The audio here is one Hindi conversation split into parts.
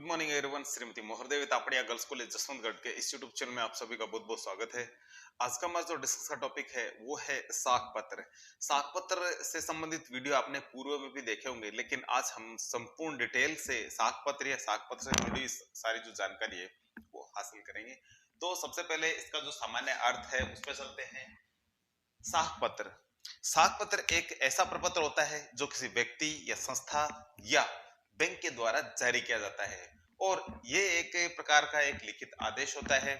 Good morning everyone. Shrimati Mohardevi Tapadiya girls college Jaswantgarh के इस यूट्यूब चैनल में आप सभी का बहुत बहुत स्वागत है। आज का हमारा जो डिस्कस का टॉपिक है वो है साख पत्र। साख पत्र से संबंधित वीडियो आपने पूर्व में भी देखे होंगे, लेकिन आज हम संपूर्ण डिटेल से साख पत्र या साख पत्र से जुड़ी सारी जो जानकारी है वो हासिल करेंगे। तो सबसे पहले इसका जो सामान्य अर्थ है उस पर चलते हैं। साख पत्र, साख पत्र एक ऐसा प्रपत्र होता है जो किसी व्यक्ति या संस्था या बैंक के द्वारा जारी किया जाता है, और ये एक प्रकार का एक लिखित आदेश होता है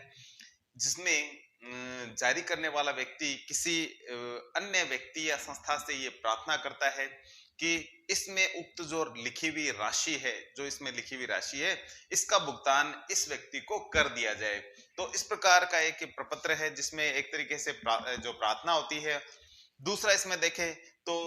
जिसमें जारी करने वाला व्यक्ति किसी अन्य व्यक्ति या संस्था से ये प्रार्थना करता है कि इसमें उक्त जो लिखी हुई राशि है, इसका भुगतान इस व्यक्ति को कर दिया जाए। तो इस प्रकार का एक प्रपत्र है जिसमें एक तरीके से जो प्रार्थना होती है। दूसरा इसमें देखें तो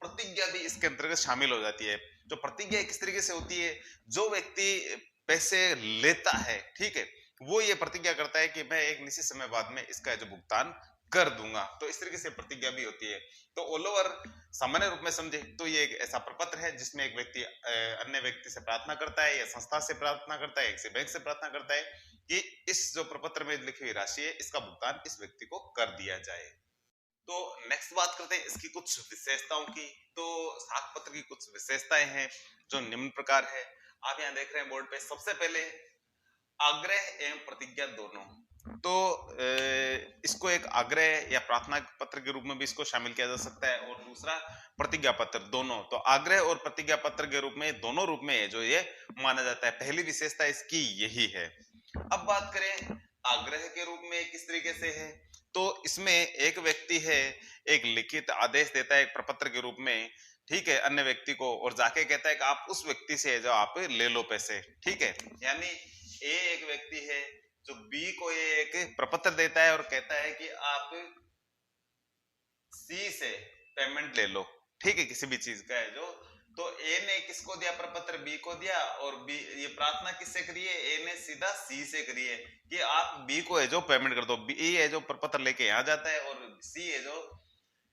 प्रतिज्ञा भी इसके अंतर्गत शामिल हो जाती है। जो प्रतिज्ञा किस तरीके से होती है, जो व्यक्ति पैसे लेता है, ठीक है, वो ये प्रतिज्ञा करता है कि मैं एक निश्चित समय बाद में इसका जो भुगतान कर दूंगा। तो इस तरीके से प्रतिज्ञा भी होती है। तो ऑल ओवर सामान्य रूप में समझे तो ये एक ऐसा प्रपत्र है जिसमें एक व्यक्ति अन्य व्यक्ति से प्रार्थना करता है या संस्था से प्रार्थना करता है, एक बैंक से प्रार्थना करता है कि इस जो प्रपत्र में लिखी हुई राशि है इसका भुगतान इस व्यक्ति को कर दिया जाए। तो नेक्स्ट बात करते हैं इसकी कुछ विशेषताओं की। तो साख पत्र की कुछ विशेषताएं हैं जो निम्न प्रकार है। आप यहाँ देख रहे हैं बोर्ड पे। सबसे पहले आग्रह एवं प्रतिज्ञा दोनों। तो इसको एक आग्रह या प्रार्थना पत्र के रूप में भी इसको शामिल किया जा सकता है, और दूसरा प्रतिज्ञा पत्र, दोनों। तो आग्रह और प्रतिज्ञा पत्र के रूप में, दोनों रूप में जो ये माना जाता है। पहली विशेषता इसकी यही है। अब बात करें आग्रह के रूप में किस तरीके से है, तो इसमें एक व्यक्ति है, एक लिखित आदेश देता है एक प्रपत्र के रूप में, ठीक है, अन्य व्यक्ति को, और जाके कहता है कि आप उस व्यक्ति से जो आप ले लो पैसे, ठीक है। यानी ए एक व्यक्ति है जो बी को ये एक प्रपत्र देता है और कहता है कि आप सी से पेमेंट ले लो, ठीक है, किसी भी चीज का है जो। तो ए ने किसको दिया प्रपत्र, बी को दिया, और बी ये प्रार्थना किससे करी है, ए ने सीधा सी से करी है कि आप बी को है जो पेमेंट कर दो। बी है जो प्रपत्र लेके यहाँ जाता है, और सी है जो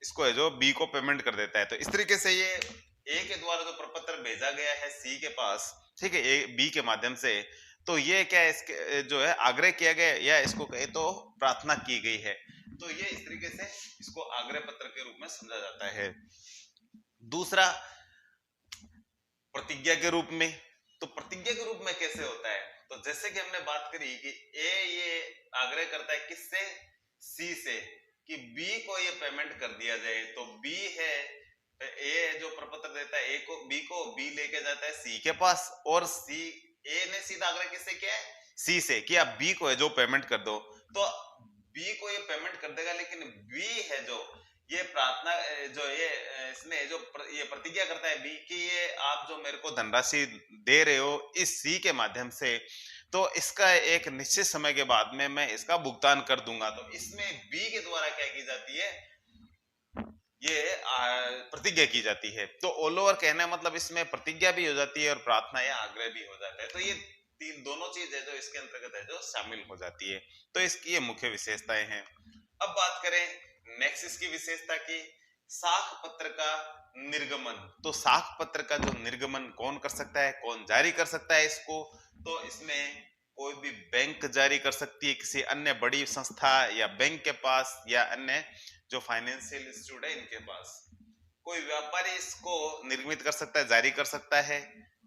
इसको है जो बी को पेमेंट कर देता है। तो इस तरीके से ये ए के द्वारा जो प्रपत्र भेजा गया है सी के पास, ठीक है, ए बी के माध्यम से, तो ये क्या है, इसके जो है आग्रह किया गया, या इसको कहे तो प्रार्थना की गई है। तो ये इस तरीके से इसको आग्रह पत्र के रूप में समझा जाता है। दूसरा प्रतिज्ञा के रूप में। तो प्रतिज्ञा के रूप में कैसे होता है, तो जैसे कि हमने बात करी कि ए ये आग्रह करता है किससे, सी से, कि बी को ये पेमेंट कर दिया जाए। तो बी है, ए जो प्रपत्र देता है ए को, बी लेके जाता है सी के पास, और सी, ए ने सीधा आग्रह किससे किया है, सी से, कि आप बी को है जो पेमेंट कर दो। तो बी को ये पेमेंट कर देगा, लेकिन बी है जो ये प्रार्थना जो ये इसमें जो ये प्रतिज्ञा करता है बी कि ये आप जो मेरे को धनराशि दे रहे हो इस सी के माध्यम से, तो इसका एक निश्चित समय के बाद में मैं इसका भुगतान कर दूंगा। तो इसमें बी के द्वारा क्या की जाती है, ये प्रतिज्ञा की जाती है। तो ऑल ओवर कहना मतलब इसमें प्रतिज्ञा भी हो जाती है और प्रार्थना या आग्रह भी हो जाता है। तो ये तीन दोनों चीज है जो इसके अंतर्गत है जो शामिल हो जाती है। तो इसकी ये मुख्य विशेषताएं हैं। अब बात करें नेक्स्ट इसकी विशेषता की, साख पत्र का निर्गमन। तो साख पत्र का जो निर्गमन कौन कर सकता है, कौन जारी कर सकता है इसको, तो इसमें कोई भी बैंक जारी कर सकती है किसी अन्य बड़ी संस्था या बैंक के पास, या अन्य जो फाइनेंशियल इंस्टीट्यूट है इनके पास। कोई व्यापारी इसको निर्मित कर सकता है, जारी कर सकता है,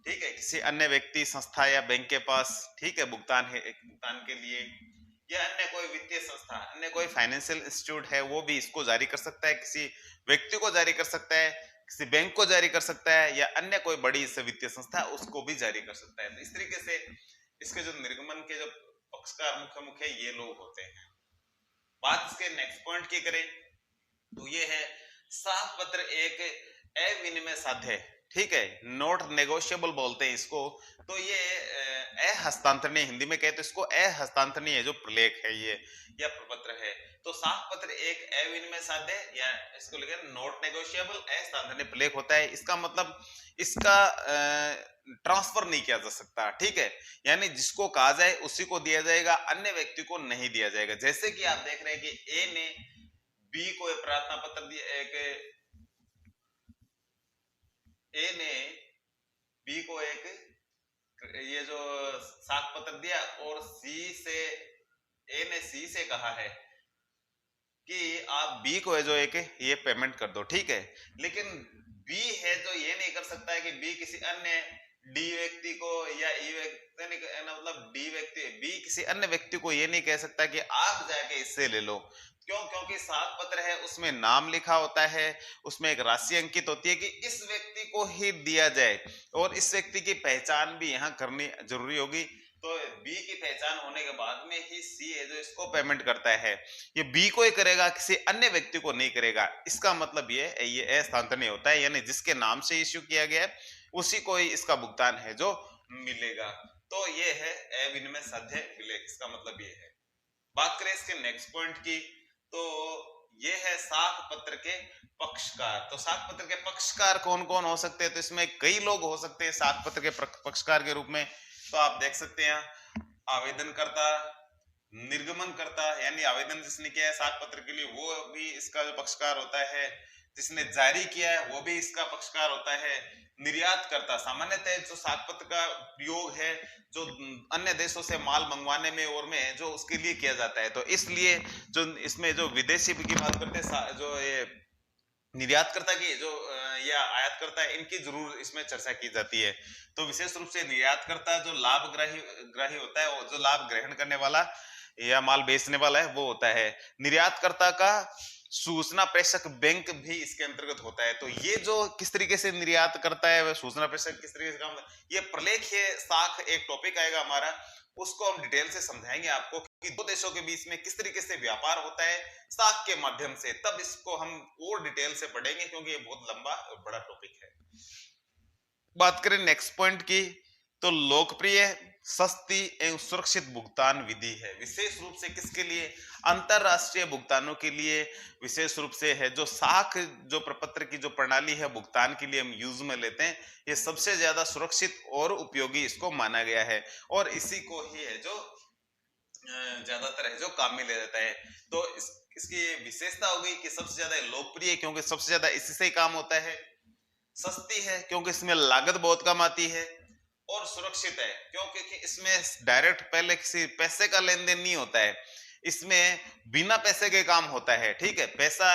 ठीक है, किसी अन्य व्यक्ति, संस्था या बैंक के पास, ठीक है, भुगतान के लिए, या अन्य कोई वित्तीय संस्था, अन्य कोई फाइनेंशियल इंस्टीट्यूट है वो भी इसको जारी कर सकता है, किसी व्यक्ति को जारी कर सकता है, किसी बैंक को जारी कर सकता है, या अन्य कोई बड़ी वित्तीय संस्था उसको भी जारी कर सकता है। तो इस तरीके से इसके जो निर्गमन के जो पक्षकार मुख्य मुख्य ये लोग होते हैं। बात इसके नेक्स्ट पॉइंट की करें तो ये है साख पत्र एक अविनिमय साध्य, ठीक है, नॉट नेगोशिएबल बोलते हैं इसको। तो ये अहस्तांतरणीय, हिंदी में कहे तो इसको अहस्तांतरणीय जो प्रलेख है ये या प्रपत्र है। तो साख पत्र एक अविनिमय साध्य, या इसको लिखे नॉट नेगोशिएबल अहस्तांतरणीय प्रलेख होता है। इसका मतलब इसका ट्रांसफर नहीं किया जा सकता, ठीक है, यानी जिसको कहा जाए उसी को दिया जाएगा, अन्य व्यक्ति को नहीं दिया जाएगा। जैसे कि आप देख रहे हैं कि ए ने बी को एक प्रार्थना पत्र दिया, एक ए ने बी को एक ये जो साख पत्र दिया और ए ने सी से कहा है कि आप बी को है जो एक ये पेमेंट कर दो, ठीक है। लेकिन बी है जो ये नहीं कर सकता है कि बी किसी अन्य डी व्यक्ति को या ई व्यक्ति नहीं, मतलब डी व्यक्ति बी किसी अन्य व्यक्ति को ये नहीं कह सकता कि आप जाके इससे ले लो। क्यों? क्योंकि साख पत्र है उसमें नाम लिखा होता है, उसमें एक राशि अंकित होती है कि इस व्यक्ति को ही दिया जाए और इस व्यक्ति की पहचान भी यहाँ करनी जरूरी होगी। तो बी की पहचान होने के बाद में ही सी है जो इसको पेमेंट करता है। ये बी को ही करेगा, किसी अन्य व्यक्ति को नहीं करेगा। इसका मतलब ये हस्तांतरण होता है, यानी जिसके नाम से इश्यू किया गया है उसी को ही इसका भुगतान है जो मिलेगा। तो ये है अविनिमय साध्य विलेख, इसका मतलब ये है। बात करें इसके नेक्स्ट पॉइंट की, तो ये है साख पत्र के पक्षकार। तो साख पत्र के पक्षकार कौन कौन हो सकते हैं? तो इसमें कई लोग हो सकते हैं साख पत्र के पक्षकार के रूप में। तो आप देख सकते हैं आवेदनकर्ता, निर्गमनकर्ता, यानी आवेदन जिसने किया है साख पत्र के लिए वो भी इसका जो पक्षकार होता है, जिसने जारी किया है वो भी इसका पक्षकार होता है। निर्यातकर्ता, सामान्यतः जो साख पत्र का प्रयोग है जो अन्य देशों से माल मंगवाने में और में जो उसके लिए किया जाता है, तो इसलिए जो इसमें जो विदेशी की बात करते हैं, जो ये निर्यातकर्ता की जो या आयातकर्ता है, इनकी जरूर इसमें चर्चा की जाती है। तो विशेष रूप से निर्यातकर्ता जो लाभग्राही होता है, वो जो लाभ ग्रहण करने वाला या माल बेचने वाला है वो होता है। निर्यातकर्ता का सूचना प्रेषक बैंक भी इसके अंतर्गत होता है। तो ये जो किस तरीके से निर्यात करता है, सूचना प्रेषक किस तरीके से काम, ये प्रलेख्य साख एक टॉपिक आएगा हमारा, उसको हम डिटेल से समझाएंगे आपको कि दो देशों के बीच में किस तरीके से व्यापार होता है साख के माध्यम से। तब इसको हम और डिटेल से पढ़ेंगे क्योंकि ये बहुत लंबा और बड़ा टॉपिक है। बात करें नेक्स्ट पॉइंट की, तो लोकप्रिय, सस्ती एवं सुरक्षित भुगतान विधि है। विशेष रूप से किसके लिए? अंतरराष्ट्रीय भुगतानों के लिए विशेष रूप से है। जो साख जो प्रपत्र की जो प्रणाली है भुगतान के लिए हम यूज में लेते हैं, ये सबसे ज्यादा सुरक्षित और उपयोगी इसको माना गया है और इसी को ही है जो ज्यादातर है जो काम में ले जाता है। तो इसकी विशेषता होगी कि सबसे ज्यादा लोकप्रिय क्योंकि सबसे ज्यादा इसी से ही काम होता है, सस्ती है क्योंकि इसमें लागत बहुत कम आती है, और सुरक्षित है क्योंकि इसमें डायरेक्ट पहले किसी पैसे का लेन देन नहीं होता है, इसमें बिना पैसे के काम होता है। ठीक है, पैसा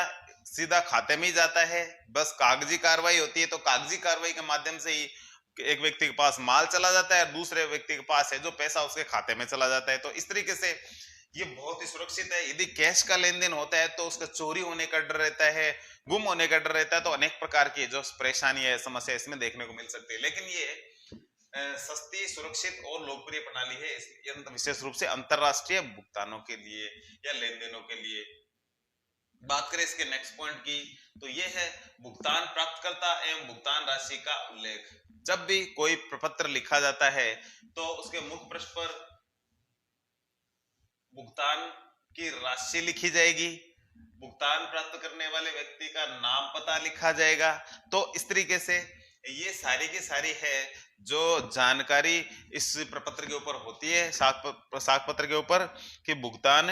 सीधा खाते में ही जाता है, बस कागजी कार्रवाई होती है। तो कागजी कार्रवाई के माध्यम से ही एक व्यक्ति के पास माल चला जाता है, दूसरे व्यक्ति के पास है जो पैसा उसके खाते में चला जाता है। तो इस तरीके से ये बहुत ही सुरक्षित है। यदि कैश का लेन देन होता है तो उसका चोरी होने का डर रहता है, गुम होने का डर रहता है, तो अनेक प्रकार की जो परेशानी है, समस्या इसमें देखने को मिल सकती है। लेकिन ये सस्ती, सुरक्षित और लोकप्रिय प्रणाली है विशेष रूप से अंतरराष्ट्रीय भुगतानों के लिए या लेन देनों के लिए। बात करें इसके नेक्स्ट पॉइंट की, तो ये है भुगतान प्राप्तकर्ता एवं भुगतान राशि का उल्लेख। जब भी कोई प्रपत्र लिखा जाता है तो उसके मुख्य पृष्ठ पर भुगतान की राशि लिखी जाएगी, भुगतान प्राप्त करने वाले व्यक्ति का नाम पता लिखा जाएगा। तो इस तरीके से ये सारी की सारी है जो जानकारी इस प्रपत्र के ऊपर होती है, साख पत्र के ऊपर, कि भुगतान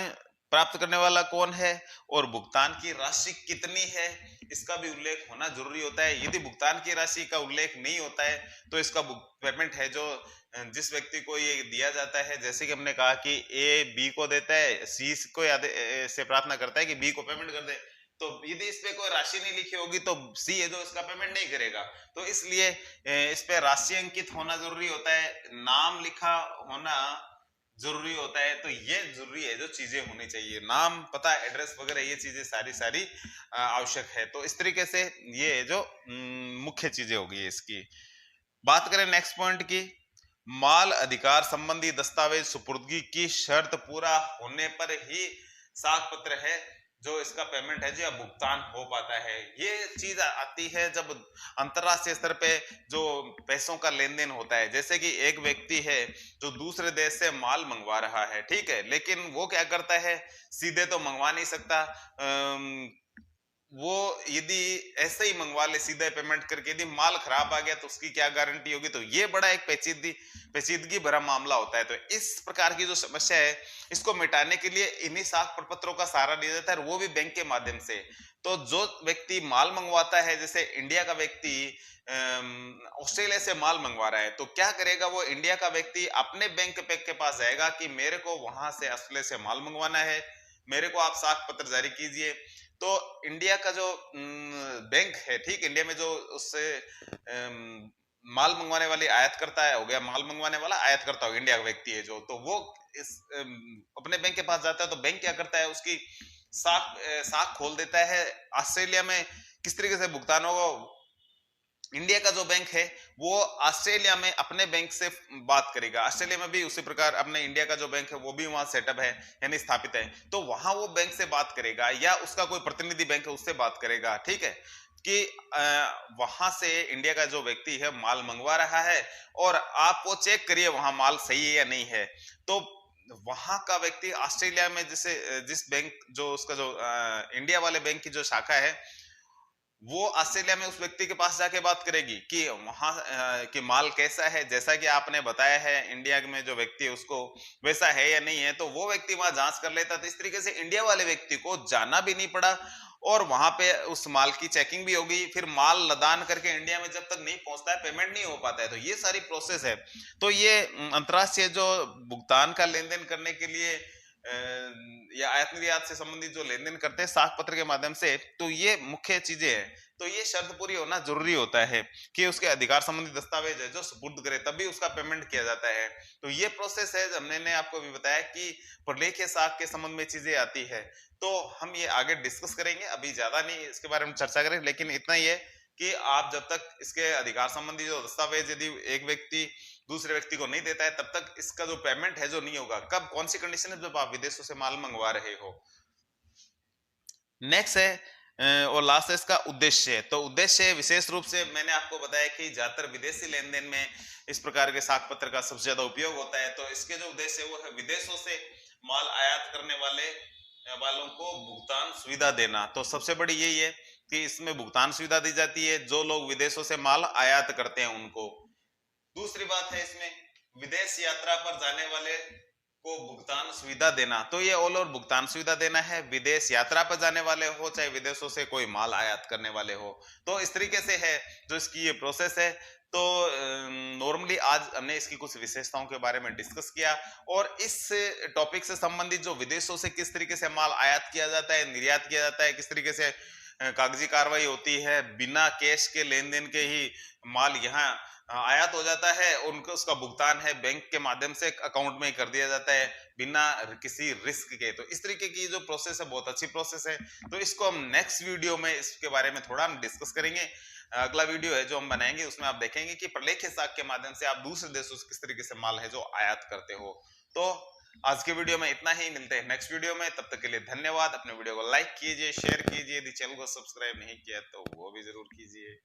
प्राप्त करने वाला कौन है और भुगतान की राशि कितनी है, इसका भी उल्लेख होना जरूरी होता है। यदि भुगतान की राशि का उल्लेख नहीं होता है तो इसका पेमेंट है जो जिस व्यक्ति को ये दिया जाता है, जैसे कि हमने कहा कि ए बी को देता है, सी को से प्रार्थना करता है कि बी को पेमेंट कर दे, तो यदि इस पे कोई राशि नहीं लिखी होगी तो सी है जो इसका पेमेंट नहीं करेगा। तो इसलिए इस पे राशि अंकित होना जरूरी होता है, नाम लिखा होना जरूरी होता है। तो ये जरूरी है जो चीजें होनी चाहिए, नाम, पता, एड्रेस वगैरह, ये चीजें सारी आवश्यक है। तो इस तरीके से ये जो मुख्य चीजें होगी इसकी। बात करें नेक्स्ट पॉइंट की, माल अधिकार संबंधी दस्तावेज सुपुर्दगी की शर्त पूरा होने पर ही साख पत्र है जो इसका पेमेंट है जो भुगतान हो पाता है। ये चीज आती है जब अंतरराष्ट्रीय स्तर पे जो पैसों का लेन देन होता है, जैसे कि एक व्यक्ति है जो दूसरे देश से माल मंगवा रहा है, ठीक है, लेकिन वो क्या करता है, सीधे तो मंगवा नहीं सकता, वो यदि ऐसे ही मंगवा ले सीधा पेमेंट करके, यदि माल खराब आ गया तो उसकी क्या गारंटी होगी। तो ये बड़ा एक पेचीदगी भरा मामला होता है। तो इस प्रकार की जो समस्या है इसको मिटाने के लिए इन्हीं साख प्रपत्रों का सहारा लिया जाता है, वो भी बैंक के माध्यम से। तो जो व्यक्ति माल मंगवाता है, जैसे इंडिया का व्यक्ति ऑस्ट्रेलिया से माल मंगवा रहा है, तो क्या करेगा वो इंडिया का व्यक्ति अपने बैंक के पास जाएगा कि मेरे को वहां से ऑस्ट्रेलिया से माल मंगवाना है, मेरे को आप साख पत्र जारी कीजिए। तो इंडिया का जो बैंक है, ठीक, इंडिया में जो उससे माल मंगवाने वाली आयात करता है, हो गया माल मंगवाने वाला आयात करता हो, इंडिया का व्यक्ति है जो, तो वो इस अपने बैंक के पास जाता है, तो बैंक क्या करता है उसकी साख खोल देता है ऑस्ट्रेलिया में। किस तरीके से भुगतान होगा, इंडिया का जो बैंक है वो ऑस्ट्रेलिया में अपने बैंक से बात करेगा, ऑस्ट्रेलिया में भी उसी प्रकार अपने इंडिया का जो बैंक है वो भी वहां सेटअप है यानी स्थापित है, तो वहां वो बैंक से बात करेगा या उसका कोई प्रतिनिधि बैंक है उससे बात करेगा, ठीक है, कि वहां से इंडिया का जो व्यक्ति है माल मंगवा रहा है और आप वो चेक करिए वहां माल सही है या नहीं है। तो वहां का व्यक्ति ऑस्ट्रेलिया में जिस बैंक जो उसका जो इंडिया वाले बैंक की जो शाखा है, वो ऑस्ट्रेलिया में उस व्यक्ति के पास जाके बात करेगी कि वहां कि माल कैसा है, जैसा कि आपने बताया है इंडिया में जो व्यक्ति है उसको वैसा है या नहीं है, तो वो व्यक्ति वहां जांच कर लेता। तो इस तरीके से इंडिया वाले व्यक्ति को जाना भी नहीं पड़ा और वहां पे उस माल की चेकिंग भी होगी, फिर माल लदान करके इंडिया में जब तक नहीं पहुंचता है पेमेंट नहीं हो पाता है। तो ये सारी प्रोसेस है। तो ये अंतरराष्ट्रीय जो भुगतान का लेन देन करने के लिए या आयात निर्यात से संबंधित जो लेन देन करते हैं साख पत्र के माध्यम से, तो ये मुख्य चीजें हैं। तो ये शर्त पूरी होना जरूरी होता है कि उसके अधिकार संबंधी दस्तावेज है जो सुपुर्द करे, तभी उसका पेमेंट किया जाता है। तो ये प्रोसेस है, हमने आपको भी बताया कि प्रलेखीय साख के संबंध में चीजें आती है। तो हम ये आगे डिस्कस करेंगे, अभी ज्यादा नहीं इसके बारे में चर्चा करें, लेकिन इतना ही है कि आप जब तक इसके अधिकार संबंधी जो दस्तावेज यदि एक व्यक्ति दूसरे व्यक्ति को नहीं देता है, तब तक इसका जो पेमेंट है जो नहीं होगा। कब, कौन सी कंडीशन है, जब आप विदेशों से माल मंगवा रहे हो। नेक्स्ट है और लास्ट है इसका उद्देश्य। तो उद्देश्य विशेष रूप से मैंने आपको बताया कि ज्यादातर विदेशी लेन देन में इस प्रकार के साख पत्र का सबसे ज्यादा उपयोग होता है। तो इसके जो उद्देश्य है वो है विदेशों से माल आयात करने वालों को भुगतान सुविधा देना। तो सबसे बड़ी यही है कि इसमें भुगतान सुविधा दी जाती है जो लोग विदेशों से माल आयात करते हैं उनको। दूसरी बात है इसमें विदेश यात्रा पर जाने वाले को भुगतान सुविधा देना। तो ये ऑल ओवर भुगतान सुविधा देना है, विदेश यात्रा पर जाने वाले हो चाहे विदेशों से कोई माल आयात करने वाले हो। तो इस तरीके से है जो इसकी ये प्रोसेस है। तो नॉर्मली आज हमने इसकी कुछ विशेषताओं के बारे में डिस्कस किया और इस टॉपिक से संबंधित जो विदेशों से किस तरीके से माल आयात किया जाता है, निर्यात किया जाता है, किस तरीके से कागजी कार्रवाई होती है, बिना कैश के लेन देन के ही माल यहाँ आयात हो जाता है, उनको उसका भुगतान है बैंक के माध्यम से अकाउंट में कर दिया जाता है बिना किसी रिस्क के। तो इस तरीके की जो प्रोसेस है बहुत अच्छी प्रोसेस है। तो इसको हम नेक्स्ट वीडियो में इसके बारे में थोड़ा हम डिस्कस करेंगे। अगला वीडियो है जो हम बनाएंगे उसमें आप देखेंगे कि प्रलेखीय साख के माध्यम से आप दूसरे देशों से किस तरीके से माल है जो आयात करते हो। तो आज के वीडियो में इतना ही, मिलते हैं नेक्स्ट वीडियो में, तब तक के लिए धन्यवाद। अपने वीडियो को लाइक कीजिए, शेयर कीजिए, यदि चैनल को सब्सक्राइब नहीं किया तो वो भी जरूर कीजिए।